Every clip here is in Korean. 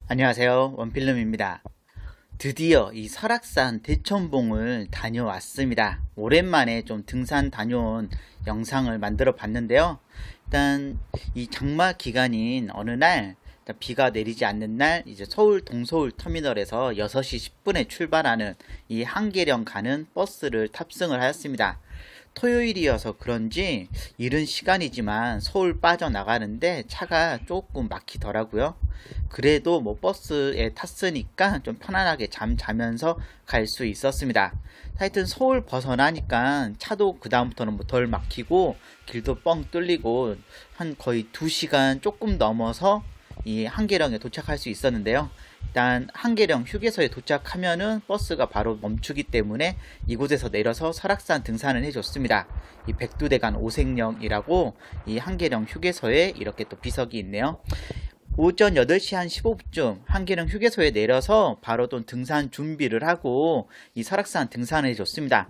안녕하세요. 원필름입니다. 드디어 이 설악산 대천봉을 다녀왔습니다. 오랜만에 좀 등산 다녀온 영상을 만들어 봤는데요. 일단 이 장마 기간인 어느 날 비가 내리지 않는 날 이제 서울 동서울 터미널에서 6시 10분에 출발하는 이 한계령 가는 버스를 탑승을 하였습니다. 토요일이어서 그런지 이른 시간이지만 서울 빠져나가는데 차가 조금 막히더라고요. 그래도 뭐 버스에 탔으니까 좀 편안하게 잠 자면서 갈 수 있었습니다. 하여튼 서울 벗어나니까 차도 그 다음부터는 뭐 덜 막히고 길도 뻥 뚫리고 한 거의 2시간 조금 넘어서 이 한계령에 도착할 수 있었는데요. 일단 한계령 휴게소에 도착하면은 버스가 바로 멈추기 때문에 이곳에서 내려서 설악산 등산을 해줬습니다. 이 백두대간 오색령이라고 이 한계령 휴게소에 이렇게 또 비석이 있네요. 오전 8시 한 15분쯤 한계령 휴게소에 내려서 바로 또 등산 준비를 하고 이 설악산 등산을 해줬습니다.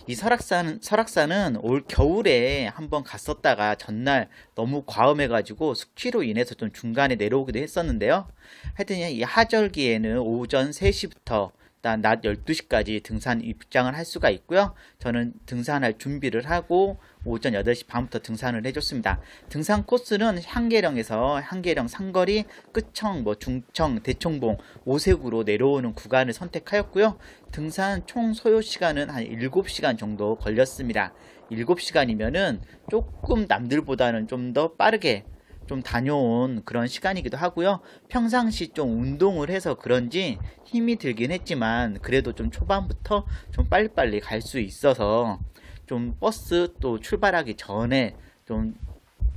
이 설악산은 올 겨울에 한번 갔었다가 전날 너무 과음해가지고 숙취로 인해서 좀 중간에 내려오기도 했었는데요. 하여튼 이 하절기에는 오전 3시부터 낮 12시까지 등산 입장을 할 수가 있고요. 저는 등산할 준비를 하고 오전 8시 반부터 등산을 해줬습니다. 등산 코스는 한계령에서 한계령 상거리, 끝청, 중청, 대청봉, 오색으로 내려오는 구간을 선택하였고요. 등산 총 소요 시간은 한 7시간 정도 걸렸습니다. 7시간이면은 조금 남들보다는 좀 더 빠르게 좀 다녀온 그런 시간이기도 하고요. 평상시 좀 운동을 해서 그런지 힘이 들긴 했지만 그래도 좀 초반부터 좀 빨리빨리 갈 수 있어서 좀 버스 또 출발하기 전에 좀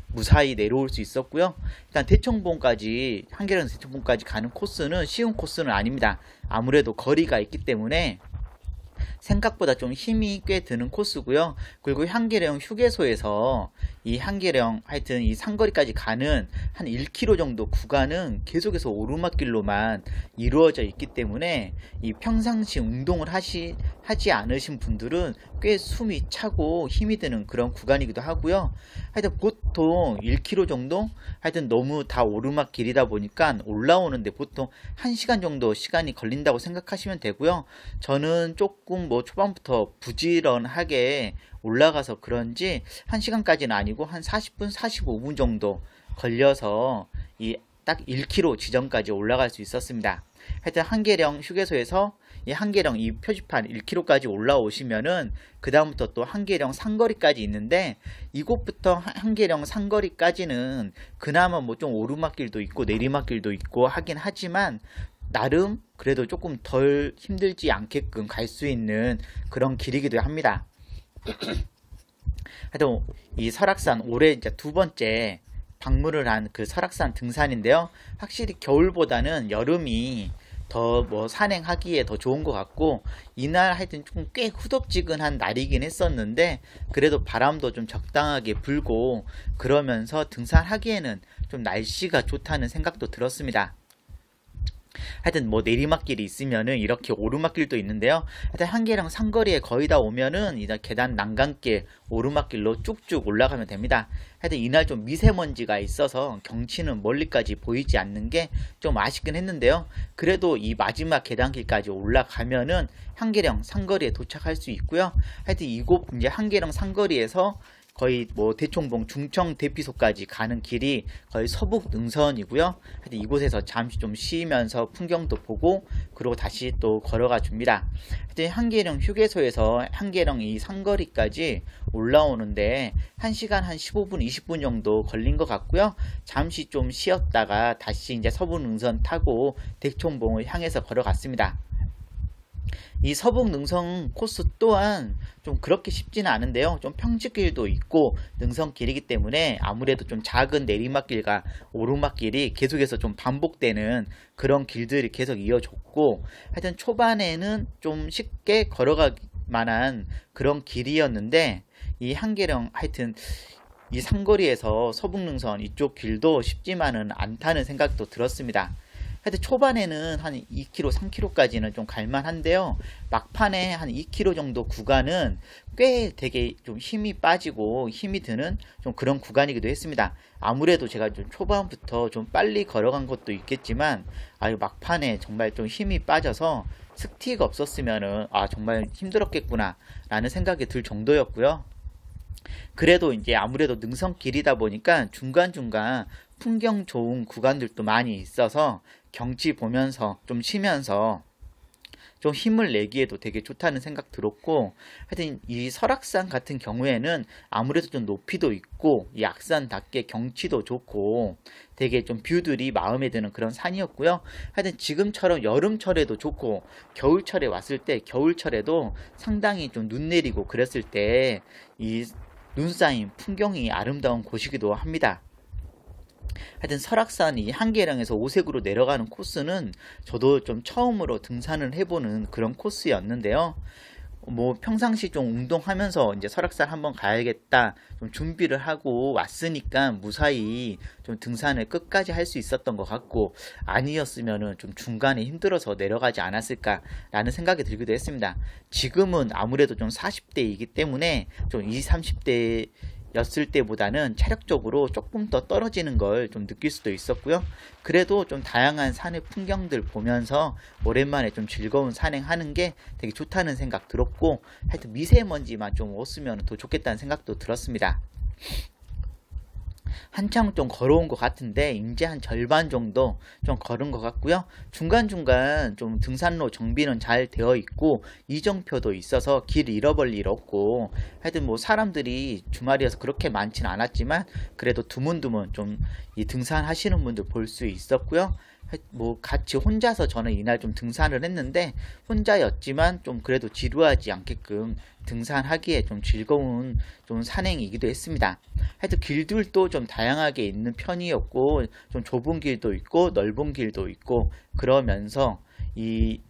무사히 내려올 수 있었고요. 일단 대청봉까지 한계령 대청봉까지 가는 코스는 쉬운 코스는 아닙니다. 아무래도 거리가 있기 때문에 생각보다 좀 힘이 꽤 드는 코스고요. 그리고 한계령 휴게소에서 이 한계령 하여튼 이 상거리까지 가는 한 1km 정도 구간은 계속해서 오르막길로만 이루어져 있기 때문에 이 평상시 운동을 하지 않으신 분들은 꽤 숨이 차고 힘이 드는 그런 구간이기도 하고요. 하여튼 보통 1km 정도 하여튼 너무 다 오르막길이다 보니까 올라오는데 보통 1시간 정도 시간이 걸린다고 생각하시면 되고요. 저는 조금 초반부터 부지런하게 올라가서 그런지 1시간까지는 아니고 한 40분, 45분 정도 걸려서 이 딱 1km 지점까지 올라갈 수 있었습니다. 하여튼 한계령 휴게소에서 이 한계령 이 표지판 1km까지 올라오시면은 그 다음부터 또 한계령 상거리까지 있는데 이곳부터 한계령 상거리까지는 그나마 좀 오르막길도 있고 내리막길도 있고 하긴 하지만 나름 그래도 조금 덜 힘들지 않게끔 갈 수 있는 그런 길이기도 합니다. 하여튼 이 설악산 올해 이제 2번째 방문을 한 그 설악산 등산인데요. 확실히 겨울보다는 여름이 더 산행하기에 더 좋은 것 같고 이날 하여튼 좀 꽤 후덥지근한 날이긴 했었는데 그래도 바람도 좀 적당하게 불고 그러면서 등산하기에는 좀 날씨가 좋다는 생각도 들었습니다. 하여튼 내리막길이 있으면은 이렇게 오르막길도 있는데요. 하여튼 한계령 상거리에 거의 다 오면은 이제 계단 난간길 오르막길로 쭉쭉 올라가면 됩니다. 하여튼 이날 좀 미세먼지가 있어서 경치는 멀리까지 보이지 않는 게 좀 아쉽긴 했는데요. 그래도 이 마지막 계단길까지 올라가면은 한계령 상거리에 도착할 수 있고요. 하여튼 이곳 이제 한계령 상거리에서 거의 대청봉 중청 대피소까지 가는 길이 거의 서북 능선이고요. 하여튼 이곳에서 잠시 좀 쉬면서 풍경도 보고 그리고 다시 또 걸어가 줍니다. 하여튼 한계령 휴게소에서 한계령 이 상거리까지 올라오는데 1시간 한 15분 20분 정도 걸린 것 같고요. 잠시 좀 쉬었다가 다시 이제 서북 능선 타고 대청봉을 향해서 걸어갔습니다. 이 서북 능선 코스 또한 좀 그렇게 쉽지는 않은데요. 좀 평지길도 있고 능선길이기 때문에 아무래도 좀 작은 내리막길과 오르막길이 계속해서 좀 반복되는 그런 길들이 계속 이어졌고 하여튼 초반에는 좀 쉽게 걸어갈 만한 그런 길이었는데 이 한계령 하여튼 이 상거리에서 서북능선 이쪽 길도 쉽지만은 않다는 생각도 들었습니다. 하여튼 초반에는 한 2km, 3km까지는 좀 갈만한데요. 막판에 한 2km 정도 구간은 꽤 되게 좀 힘이 빠지고 힘이 드는 좀 그런 구간이기도 했습니다. 아무래도 제가 좀 초반부터 좀 빨리 걸어간 것도 있겠지만, 막판에 정말 좀 힘이 빠져서 스틱이 없었으면은 정말 힘들었겠구나 라는 생각이 들 정도였고요. 그래도 이제 아무래도 능선길이다 보니까 중간중간 풍경 좋은 구간들도 많이 있어서 경치 보면서 좀 쉬면서 좀 힘을 내기에도 되게 좋다는 생각 들었고, 하여튼 이 설악산 같은 경우에는 아무래도 좀 높이도 있고 이 악산답게 경치도 좋고 되게 좀 뷰들이 마음에 드는 그런 산이었고요. 하여튼 지금처럼 여름철에도 좋고 겨울철에 왔을 때 겨울철에도 상당히 좀 눈 내리고 그랬을 때 이 눈 쌓인 풍경이 아름다운 곳이기도 합니다. 하여튼 설악산이 한계령에서 오색으로 내려가는 코스는 저도 좀 처음으로 등산을 해보는 그런 코스였는데요. 평상시 좀 운동하면서 이제 설악산 한번 가야겠다 좀 준비를 하고 왔으니까 무사히 좀 등산을 끝까지 할 수 있었던 것 같고, 아니었으면은 좀 중간에 힘들어서 내려가지 않았을까 라는 생각이 들기도 했습니다. 지금은 아무래도 좀 40대이기 때문에 좀 20, 30대 였을 때보다는 체력적으로 조금 더 떨어지는 걸 좀 느낄 수도 있었고요. 그래도 좀 다양한 산의 풍경들 보면서 오랜만에 좀 즐거운 산행하는 게 되게 좋다는 생각 들었고, 하여튼 미세먼지만 좀 없으면 더 좋겠다는 생각도 들었습니다. 한참 좀 걸어온 것 같은데 이제 한 절반 정도 좀 걸은 것 같고요. 중간중간 좀 등산로 정비는 잘 되어 있고 이정표도 있어서 길 잃어버릴 일 없고, 하여튼 사람들이 주말이어서 그렇게 많지는 않았지만 그래도 드문드문 좀 이 등산하시는 분들 볼 수 있었고요. 같이 혼자서 저는 이날 좀 등산을 했는데 혼자였지만 좀 그래도 지루하지 않게끔 등산하기에 좀 즐거운 좀 산행이기도 했습니다. 하여튼 길들도 좀 다양하게 있는 편이었고 좀 좁은 길도 있고 넓은 길도 있고 그러면서 이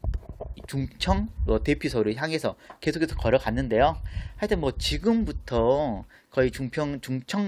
중청 대피소를 향해서 계속해서 걸어갔는데요. 하여튼 지금부터 거의 중청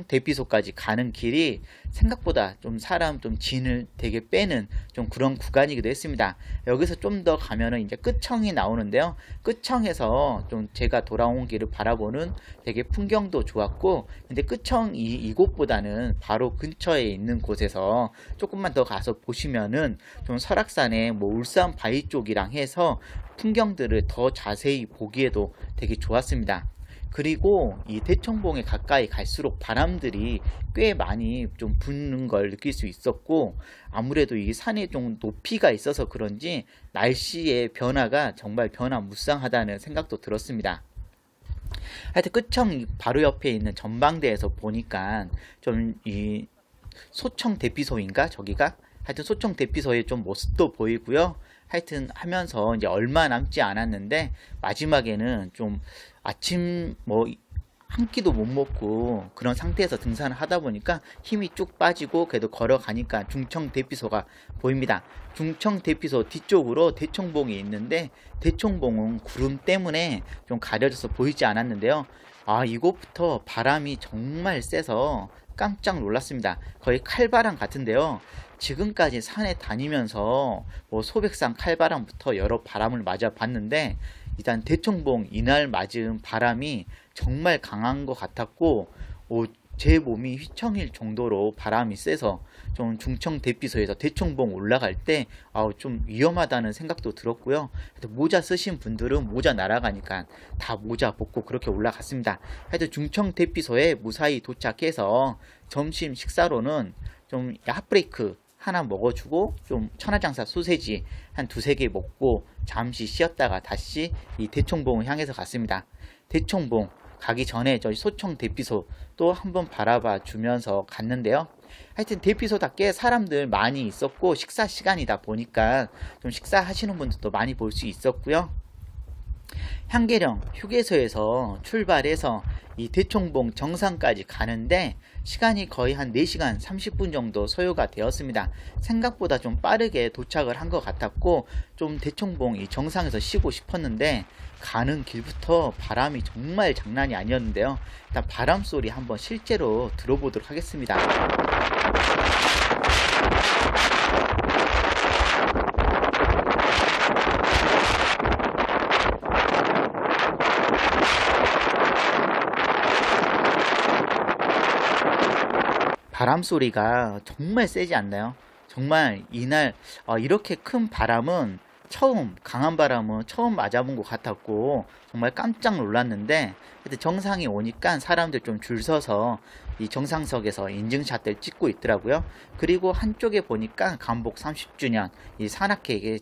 대피소까지 가는 길이 생각보다 좀 사람 좀 진을 되게 빼는 좀 그런 구간이기도 했습니다. 여기서 좀 더 가면은 이제 끝청이 나오는데요. 끝청에서 좀 제가 돌아온 길을 바라보는 되게 풍경도 좋았고, 근데 끝청 이곳보다는 바로 근처에 있는 곳에서 조금만 더 가서 보시면은 좀 설악산의 울산 바위 쪽이랑 해서 풍경들을 더 자세히 보기에도 되게 좋았습니다. 그리고 이 대청봉에 가까이 갈수록 바람들이 꽤 많이 좀 부는 걸 느낄 수 있었고, 아무래도 이 산에 좀 높이가 있어서 그런지 날씨의 변화가 정말 변화무쌍하다는 생각도 들었습니다. 하여튼 끝청 바로 옆에 있는 전망대에서 보니까 좀 이 소청 대피소인가 저기가, 하여튼 소청 대피소의 좀 모습도 보이고요. 하여튼 하면서 이제 얼마 남지 않았는데 마지막에는 좀 아침 한 끼도 못 먹고 그런 상태에서 등산을 하다 보니까 힘이 쭉 빠지고 그래도 걸어가니까 중청 대피소가 보입니다. 중청 대피소 뒤쪽으로 대청봉이 있는데 대청봉은 구름 때문에 좀 가려져서 보이지 않았는데요. 이곳부터 바람이 정말 세서 깜짝 놀랐습니다. 거의 칼바람 같은데요. 지금까지 산에 다니면서 소백산 칼바람부터 여러 바람을 맞아 봤는데 일단 대청봉 이날 맞은 바람이 정말 강한 것 같았고, 제 몸이 휘청일 정도로 바람이 세서 좀 중청 대피소에서 대청봉 올라갈 때 좀 위험하다는 생각도 들었고요. 모자 쓰신 분들은 모자 날아가니까 다 모자 벗고 그렇게 올라갔습니다. 하여튼 중청 대피소에 무사히 도착해서 점심 식사로는 좀 핫브레이크 하나 먹어주고 좀 천하장사 소세지 한 두세 개 먹고 잠시 쉬었다가 다시 이 대청봉을 향해서 갔습니다. 대청봉 가기 전에 저희 소청 대피소 또 한번 바라봐 주면서 갔는데요. 하여튼 대피소답게 사람들 많이 있었고 식사 시간이다 보니까 좀 식사하시는 분들도 많이 볼 수 있었고요. 향계령 휴게소에서 출발해서 이 대청봉 정상까지 가는데 시간이 거의 한 4시간 30분 정도 소요가 되었습니다. 생각보다 좀 빠르게 도착을 한 것 같았고 좀 대청봉 이 정상에서 쉬고 싶었는데 가는 길부터 바람이 정말 장난이 아니었는데요. 일단 바람 소리 한번 실제로 들어보도록 하겠습니다. 바람 소리가 정말 세지 않나요? 정말 이날 이렇게 큰 바람은 강한 바람은 처음 맞아본 것 같았고 정말 깜짝 놀랐는데, 하여튼 정상에 오니까 사람들 좀 줄 서서 이 정상석에서 인증샷들 찍고 있더라고요. 그리고 한쪽에 보니까 감복 30주년 이 산악회의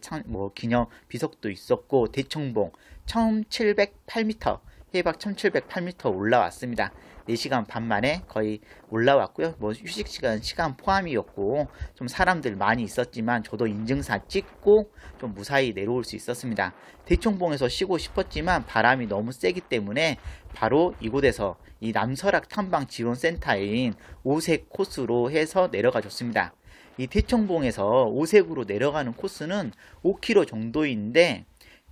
기념 비석도 있었고, 대청봉 1708m, 해박 1708m 올라왔습니다. 4시간 반 만에 거의 올라왔고요. 휴식 시간 포함이었고 좀 사람들 많이 있었지만 저도 인증샷 찍고 좀 무사히 내려올 수 있었습니다. 대청봉에서 쉬고 싶었지만 바람이 너무 세기 때문에 바로 이곳에서 이 남설악 탐방 지원센터인 오색 코스로 해서 내려가 줬습니다. 이 대청봉에서 오색으로 내려가는 코스는 5km 정도인데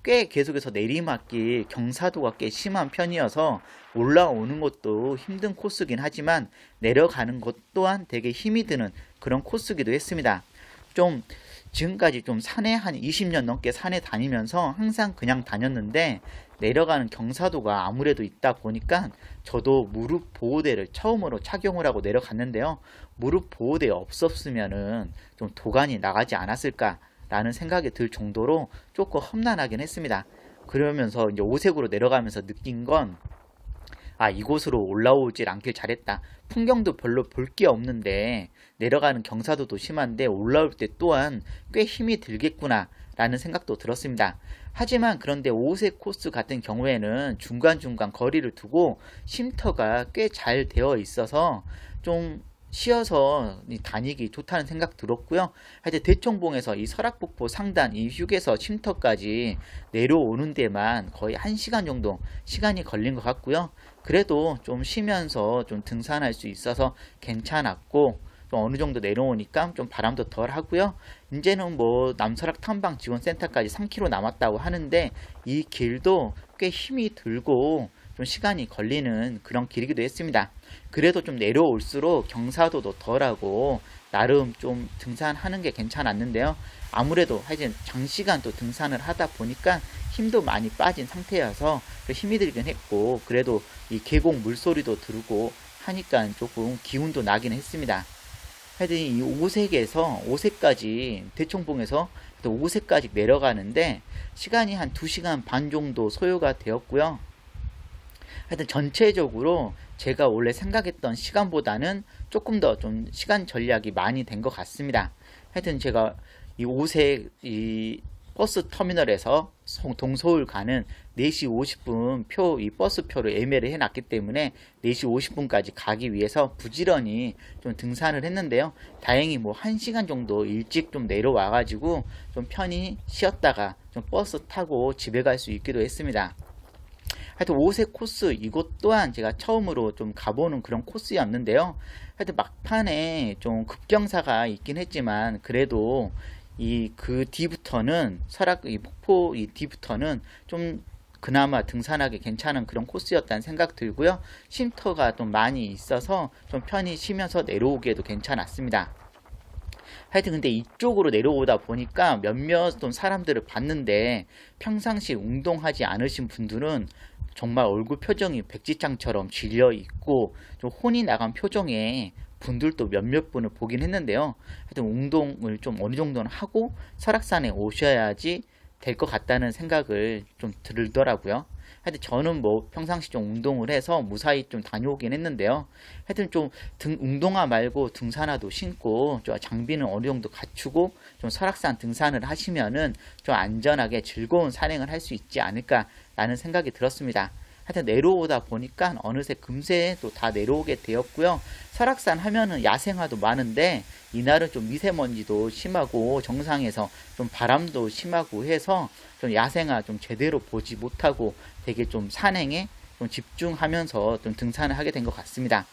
꽤 계속해서 내리막길 경사도가 꽤 심한 편이어서 올라오는 것도 힘든 코스긴 하지만 내려가는 것 또한 되게 힘이 드는 그런 코스기도 했습니다. 좀 지금까지 좀 산에 한 20년 넘게 산에 다니면서 항상 그냥 다녔는데 내려가는 경사도가 아무래도 있다 보니까 저도 무릎 보호대를 처음으로 착용을 하고 내려갔는데요. 무릎 보호대 없었으면은 좀 도관이 나가지 않았을까 라는 생각이 들 정도로 조금 험난하긴 했습니다. 그러면서 이제 오색으로 내려가면서 느낀 건, 이곳으로 올라오질 않길 잘했다. 풍경도 별로 볼 게 없는데 내려가는 경사도도 심한데 올라올 때 또한 꽤 힘이 들겠구나 라는 생각도 들었습니다. 하지만 그런데 오색 코스 같은 경우에는 중간중간 거리를 두고 쉼터가 꽤 잘 되어 있어서 좀 쉬어서 다니기 좋다는 생각 들었고요. 하여튼 대청봉에서 이 설악폭포 상단 이 휴게소 쉼터까지 내려오는 데만 거의 1시간 정도 시간이 걸린 것 같고요. 그래도 좀 쉬면서 좀 등산할 수 있어서 괜찮았고, 좀 어느 정도 내려오니까 좀 바람도 덜 하고요. 이제는 남설악 탐방 지원센터까지 3km 남았다고 하는데 이 길도 꽤 힘이 들고 좀 시간이 걸리는 그런 길이기도 했습니다. 그래도 좀 내려올수록 경사도도 덜하고 나름 좀 등산하는 게 괜찮았는데요. 아무래도 하여튼 장시간 또 등산을 하다 보니까 힘도 많이 빠진 상태여서 힘이 들긴 했고, 그래도 이 계곡 물소리도 들고 하니까 조금 기운도 나긴 했습니다. 하여튼 이 오색까지 대청봉에서 또 오색까지 내려가는데 시간이 한 2시간 반 정도 소요가 되었고요. 하여튼 전체적으로 제가 원래 생각했던 시간보다는 조금 더 좀 시간 전략이 많이 된 것 같습니다. 하여튼 제가 이 오색 이 버스 터미널에서 동서울 가는 4시 50분 이 버스 표를 예매를 해놨기 때문에 4시 50분까지 가기 위해서 부지런히 좀 등산을 했는데요. 다행히 1시간 정도 일찍 좀 내려와가지고 좀 편히 쉬었다가 좀 버스 타고 집에 갈 수 있기도 했습니다. 하여튼 오색 코스 이곳 또한 제가 처음으로 좀 가보는 그런 코스였는데요. 하여튼 막판에 좀 급경사가 있긴 했지만 그래도 그 뒤부터는 폭포 뒤부터는 좀 그나마 등산하기 괜찮은 그런 코스였다는 생각 들고요. 쉼터가 좀 많이 있어서 좀 편히 쉬면서 내려오기에도 괜찮았습니다. 하여튼 근데 이쪽으로 내려오다 보니까 몇몇 좀 사람들을 봤는데 평상시 운동하지 않으신 분들은 정말 얼굴 표정이 백지장처럼 질려 있고 좀 혼이 나간 표정의 분들도 몇몇 분을 보긴 했는데요. 하여튼 운동을 좀 어느 정도는 하고 설악산에 오셔야지 될 것 같다는 생각을 좀 들더라고요. 하여튼 저는 평상시 좀 운동을 해서 무사히 좀 다녀오긴 했는데요. 하여튼 좀 운동화 말고 등산화도 신고 좀 장비는 어느 정도 갖추고 좀 설악산 등산을 하시면은 좀 안전하게 즐거운 산행을 할 수 있지 않을까라는 생각이 들었습니다. 하여튼 내려오다 보니까 어느새 금세 또 다 내려오게 되었고요. 설악산 하면은 야생화도 많은데 이날은 좀 미세먼지도 심하고 정상에서 좀 바람도 심하고 해서 좀 야생화 좀 제대로 보지 못하고 되게 좀 산행에 좀 집중하면서 좀 등산을 하게 된 것 같습니다.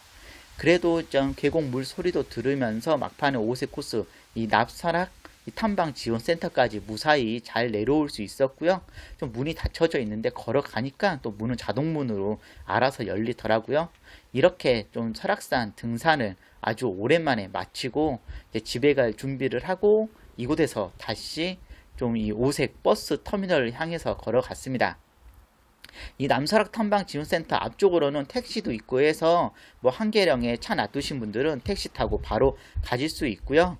그래도 좀 계곡 물 소리도 들으면서 막판에 오색 코스 이 남설악 탐방 지원센터까지 무사히 잘 내려올 수 있었고요. 좀 문이 닫혀져 있는데 걸어가니까 또 문은 자동문으로 알아서 열리더라고요. 이렇게 좀 설악산 등산을 아주 오랜만에 마치고 이제 집에 갈 준비를 하고 이곳에서 다시 좀 이 오색 버스 터미널을 향해서 걸어갔습니다. 이 남설악 탐방지원센터 앞쪽으로는 택시도 있고 해서 뭐 한계령에 차 놔두신 분들은 택시 타고 바로 가실 수 있고요.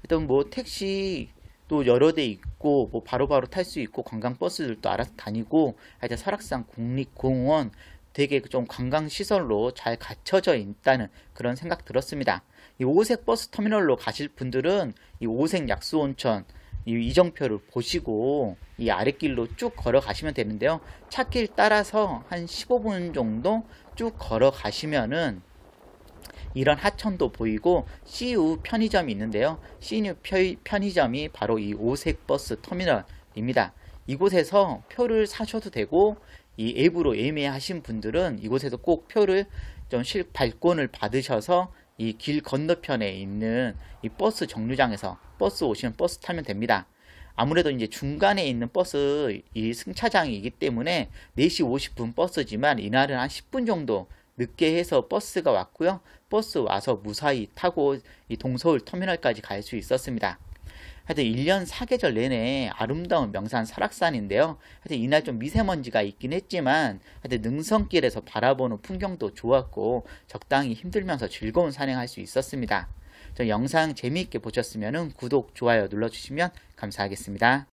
일단 뭐 택시도 여러 대 있고 뭐 바로바로 탈 수 있고 관광버스들도 알아서 다니고, 하여튼 설악산 국립공원 되게 좀 관광시설로 잘 갖춰져 있다는 그런 생각 들었습니다. 이 오색 버스 터미널로 가실 분들은 이 오색 약수온천 이 이정표를 보시고 이 아랫길로 쭉 걸어가시면 되는데요. 찻길 따라서 한 15분 정도 쭉 걸어가시면은 이런 하천도 보이고 CU 편의점이 있는데요. CU 편의점이 바로 이 오색 버스 터미널입니다. 이곳에서 표를 사셔도 되고, 이 앱으로 예매하신 분들은 이곳에서 꼭 표를 좀 발권을 받으셔서 이 길 건너편에 있는 이 버스 정류장에서 버스 오시면 버스 타면 됩니다. 아무래도 이제 중간에 있는 버스 이 승차장이기 때문에 4시 50분 버스지만 이날은 한 10분 정도 늦게 해서 버스가 왔고요. 버스 와서 무사히 타고 이 동서울 터미널까지 갈 수 있었습니다. 하여튼 1년 사계절 내내 아름다운 명산 설악산인데요. 하여튼 이날 좀 미세먼지가 있긴 했지만 하여튼 능선길에서 바라보는 풍경도 좋았고 적당히 힘들면서 즐거운 산행할 수 있었습니다. 저 영상 재미있게 보셨으면 구독, 좋아요 눌러주시면 감사하겠습니다.